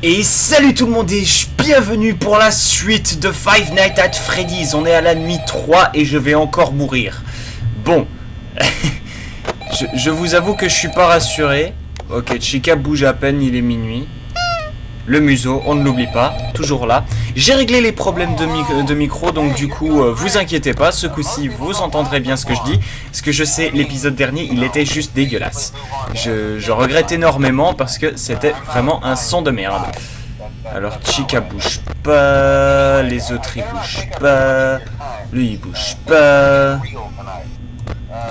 Et salut tout le monde et bienvenue pour la suite de Five Nights at Freddy's. On est à la nuit 3 et je vais encore mourir. Bon, je vous avoue que je suis pas rassuré. Ok, Chica bouge à peine, il est minuit. Le museau, on ne l'oublie pas, toujours là. J'ai réglé les problèmes de micro, donc du coup, vous inquiétez pas, ce coup-ci, vous entendrez bien ce que je dis. Parce que je sais, l'épisode dernier, il était juste dégueulasse. Je regrette énormément parce que c'était vraiment un son de merde. Alors, Chica bouge pas, les autres ils bougent pas, lui il bouge pas.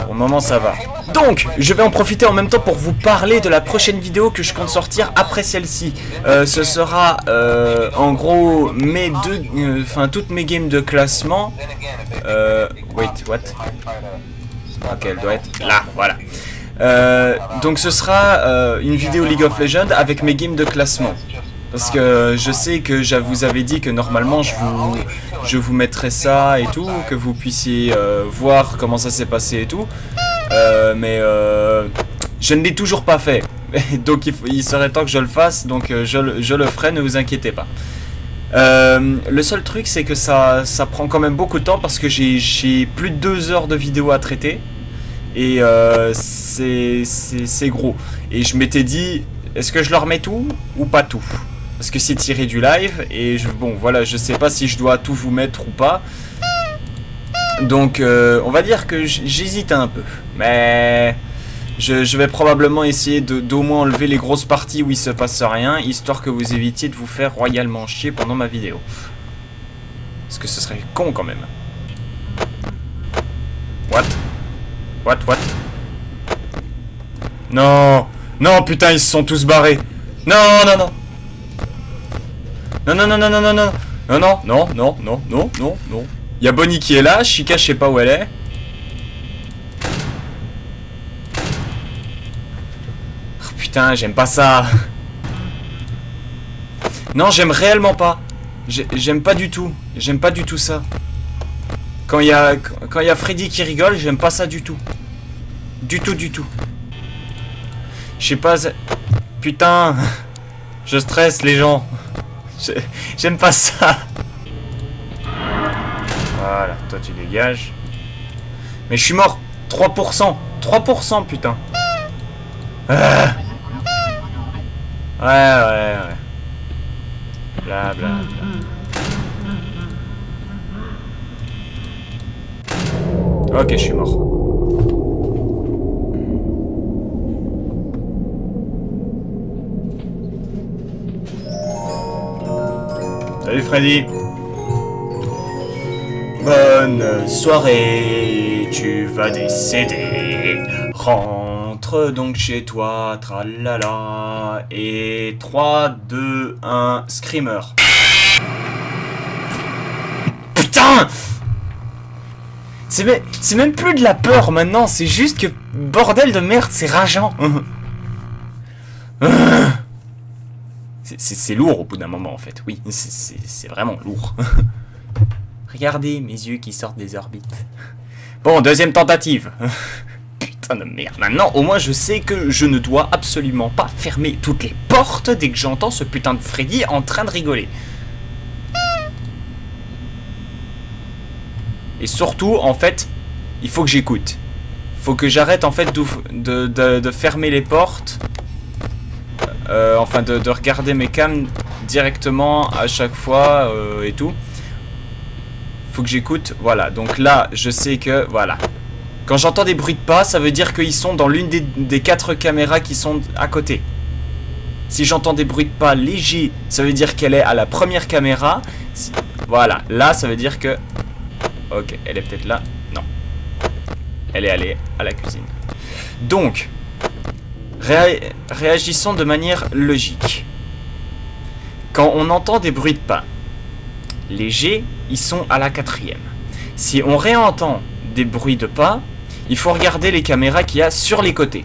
Pour le moment ça va. Donc je vais en profiter en même temps pour vous parler de la prochaine vidéo que je compte sortir après celle-ci. Ce sera en gros toutes mes games de classement. Wait, what? Ok, elle doit être là, voilà. Donc ce sera une vidéo League of Legends avec mes games de classement. Parce que je sais que je vous avais dit que normalement je vous mettrais ça et tout, que vous puissiez voir comment ça s'est passé et tout. Mais je ne l'ai toujours pas fait. Donc il serait temps que je le fasse, donc je le ferai, ne vous inquiétez pas. Le seul truc c'est que ça prend quand même beaucoup de temps parce que j'ai plus de 2 heures de vidéo à traiter. Et c'est gros. Et je m'étais dit, est-ce que je leur mets tout ou pas tout? Parce que c'est tiré du live et bon voilà, je sais pas si je dois tout vous mettre ou pas. Donc on va dire que j'hésite un peu. Mais je vais probablement essayer d'au moins enlever les grosses parties où il se passe rien, histoire que vous évitiez de vous faire royalement chier pendant ma vidéo. Parce que ce serait con quand même. What? Non! Non putain, ils se sont tous barrés! Non! Non. Il y a Bonnie qui est là, Chica je sais pas où elle est. Oh, putain, j'aime pas ça. Non, j'aime réellement pas. J'aime pas du tout. J'aime pas du tout ça. Quand il y a Freddy qui rigole, j'aime pas ça du tout. Du tout. Je sais pas. Putain. Je stresse les gens. J'aime pas ça. Voilà, toi tu dégages. Mais je suis mort. 3%. 3% putain. Ouais. Bla. Ok, je suis mort. Salut Freddy. Bonne soirée, tu vas décéder. Rentre donc chez toi, tralala. Et 3, 2, 1, Screamer. Putain! C'est même plus de la peur maintenant, c'est juste que bordel de merde, c'est rageant. C'est lourd au bout d'un moment en fait, oui, c'est vraiment lourd. Regardez mes yeux qui sortent des orbites. Bon, deuxième tentative. Putain de merde. Maintenant, au moins je sais que je ne dois absolument pas fermer toutes les portes dès que j'entends ce putain de Freddy en train de rigoler. Et surtout, en fait, il faut que j'écoute. Faut que j'arrête en fait de fermer les portes. Enfin de regarder mes cams directement à chaque fois et tout. Faut que j'écoute, voilà. Donc là, je sais que, voilà. Quand j'entends des bruits de pas, ça veut dire qu'ils sont dans l'une des 4 caméras qui sont à côté. Si j'entends des bruits de pas légers, ça veut dire qu'elle est à la première caméra. Voilà, là, ça veut dire que... Ok, elle est peut-être là. Non. Elle est allée à la cuisine. Donc... réagissons de manière logique. Quand on entend des bruits de pas légers, ils sont à la 4e. Si on réentend des bruits de pas, il faut regarder les caméras qu'il y a sur les côtés.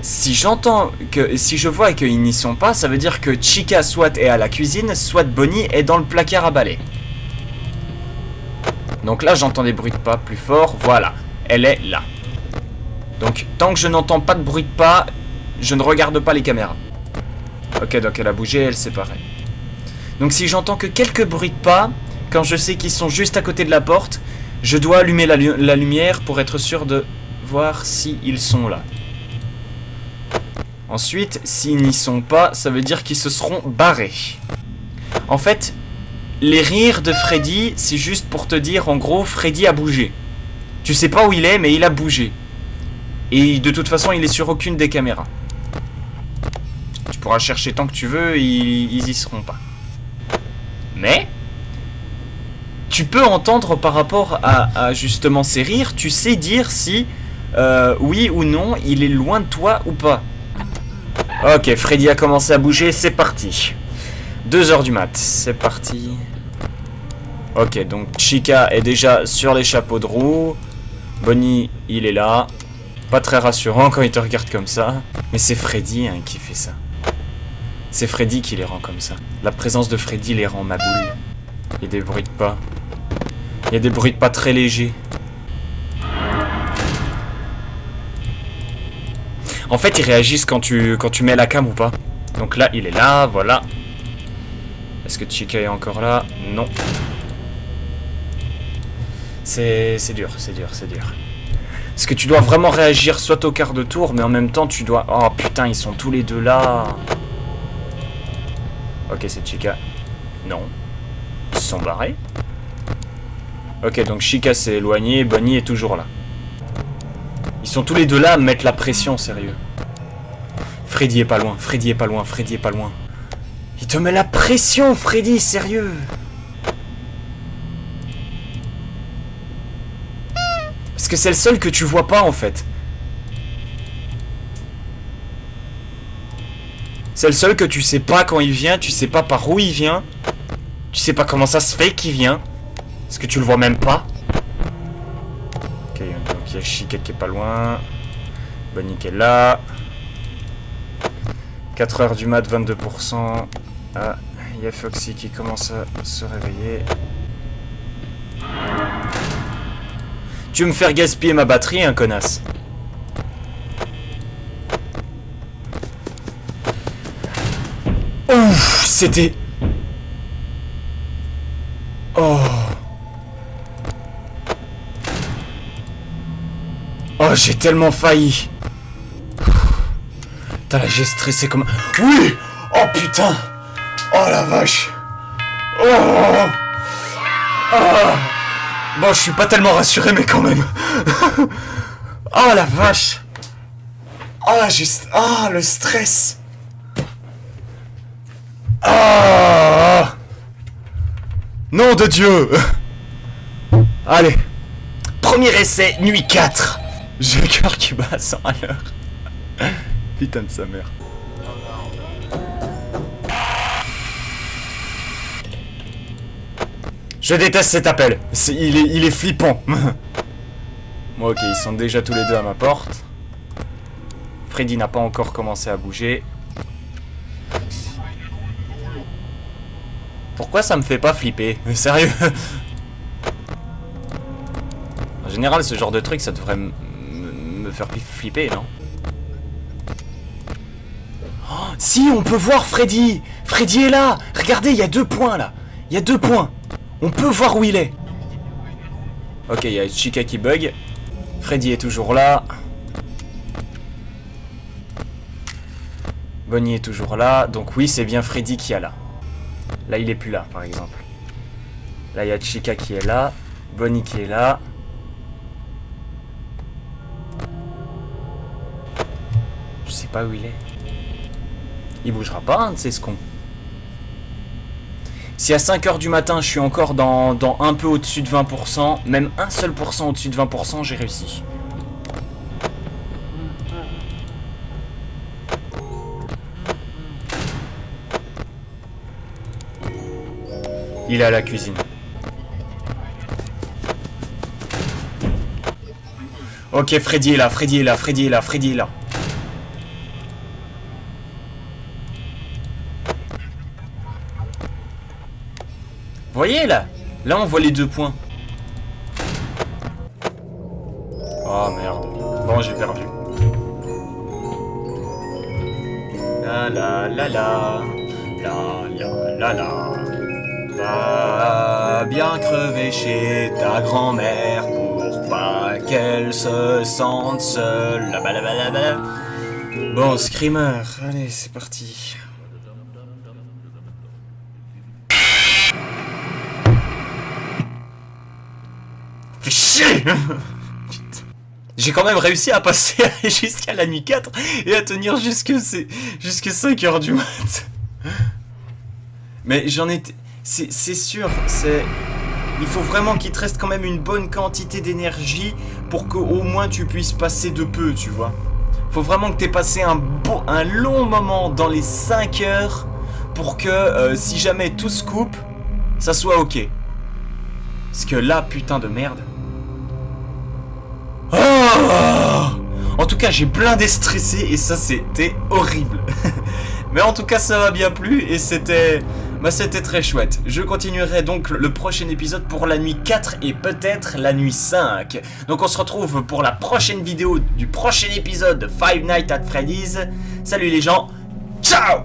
Si je vois qu'ils n'y sont pas, ça veut dire que Chica soit est à la cuisine, soit Bonnie est dans le placard à balai. Donc là, j'entends des bruits de pas plus forts. Voilà, elle est là. Donc, tant que je n'entends pas de bruit de pas, je ne regarde pas les caméras. Ok, donc elle a bougé, elle s'est barrée. Donc si j'entends que quelques bruits de pas, quand je sais qu'ils sont juste à côté de la porte, je dois allumer la lumière pour être sûr de voir s'ils sont là. Ensuite, s'ils n'y sont pas, ça veut dire qu'ils se seront barrés. En fait, les rires de Freddy, c'est juste pour te dire, en gros, Freddy a bougé. Tu sais pas où il est, mais il a bougé. Et de toute façon, il est sur aucune des caméras. Tu pourras chercher tant que tu veux, ils y seront pas. Mais tu peux entendre par rapport à justement ces rires, tu sais dire si oui ou non il est loin de toi ou pas. Ok, Freddy a commencé à bouger, c'est parti. 2h du mat, c'est parti. Ok, donc Chica est déjà sur les chapeaux de roue. Bonnie, il est là. Pas très rassurant quand il te regarde comme ça. Mais c'est Freddy hein, qui fait ça. C'est Freddy qui les rend comme ça. La présence de Freddy les rend ma boule. Il y a des bruits de pas. Il y a des bruits de pas très légers. En fait, ils réagissent quand tu mets la cam ou pas. Donc là, il est là, voilà. Est-ce que Chica est encore là? Non. C'est dur, c'est dur, c'est dur. Parce que tu dois vraiment réagir soit au quart de tour, mais en même temps, tu dois... Oh putain, ils sont tous les deux là. Ok, c'est Chica. Non. Ils se sont barrés. Ok, donc Chica s'est éloignée, Bonnie est toujours là. Ils sont tous les deux là à mettre la pression, sérieux. Freddy est pas loin, Freddy est pas loin, Freddy est pas loin. Il te met la pression, Freddy, sérieux. Parce que c'est le seul que tu vois pas, en fait. C'est le seul que tu sais pas quand il vient, tu sais pas par où il vient. Tu sais pas comment ça se fait qu'il vient. Parce que tu le vois même pas. Ok, donc il y a Chica qui est pas loin. Bonnie qui est là. 4h du mat, 22%. Ah, il y a Foxy qui commence à se réveiller. Tu veux me faire gaspiller ma batterie, hein, connasse? Ouf, c'était... Oh. Oh, j'ai tellement failli. Putain, là, j'ai stressé comme... Oui. Oh, putain. Oh, la vache. Oh. Oh. Bon, je suis pas tellement rassuré, mais quand même. Oh, la vache. Oh, oh, le stress. Oh. Nom de Dieu. Allez. Premier essai, nuit 4. J'ai le cœur qui bat à 100 à l'heure. Putain de sa mère. Je déteste cet appel. Il est flippant. Bon, ok, ils sont déjà tous les deux à ma porte. Freddy n'a pas encore commencé à bouger. Pourquoi ça me fait pas flipper? Mais sérieux? En général, ce genre de truc, ça devrait me faire flipper, non? Oh, si, on peut voir Freddy! Freddy est là! Regardez, il y a 2 points, là! Il y a 2 points! On peut voir où il est! Ok, il y a Chica qui bug. Freddy est toujours là. Bonnie est toujours là. Donc oui, c'est bien Freddy qui est là. Là, il est plus là, par exemple. Là, il y a Chica qui est là. Bonnie qui est là. Je sais pas où il est. Il bougera pas, un de ces cons. Si à 5h du matin, je suis encore dans un peu au-dessus de 20%, même un seul pourcent au-dessus de 20%, j'ai réussi. Il est à la cuisine. Ok, Freddy est là, Freddy est là, Freddy est là, Freddy est là. Vous voyez là? Là on voit les 2 points. Oh merde. Bon, j'ai perdu. La la la la. La la la la. Va bien crever chez ta grand-mère pour pas qu'elle se sente seule. La la la la. Bon, Screamer, allez, c'est parti. Fais chier. J'ai quand même réussi à passer jusqu'à la nuit 4 et à tenir jusque 5 heures du mat. Mais j'en étais... C'est sûr, il faut vraiment qu'il te reste quand même une bonne quantité d'énergie pour qu'au moins tu puisses passer de peu, tu vois. Faut vraiment que tu aies passé un long moment dans les 5 heures pour que si jamais tout se coupe, ça soit ok. Parce que là, putain de merde. Oh, en tout cas, j'ai blindé stressé et ça, c'était horrible. Mais en tout cas, ça m'a bien plu et c'était très chouette. Je continuerai donc le prochain épisode pour la nuit 4 et peut-être la nuit 5. Donc on se retrouve pour la prochaine vidéo du prochain épisode de Five Nights at Freddy's. Salut les gens, ciao!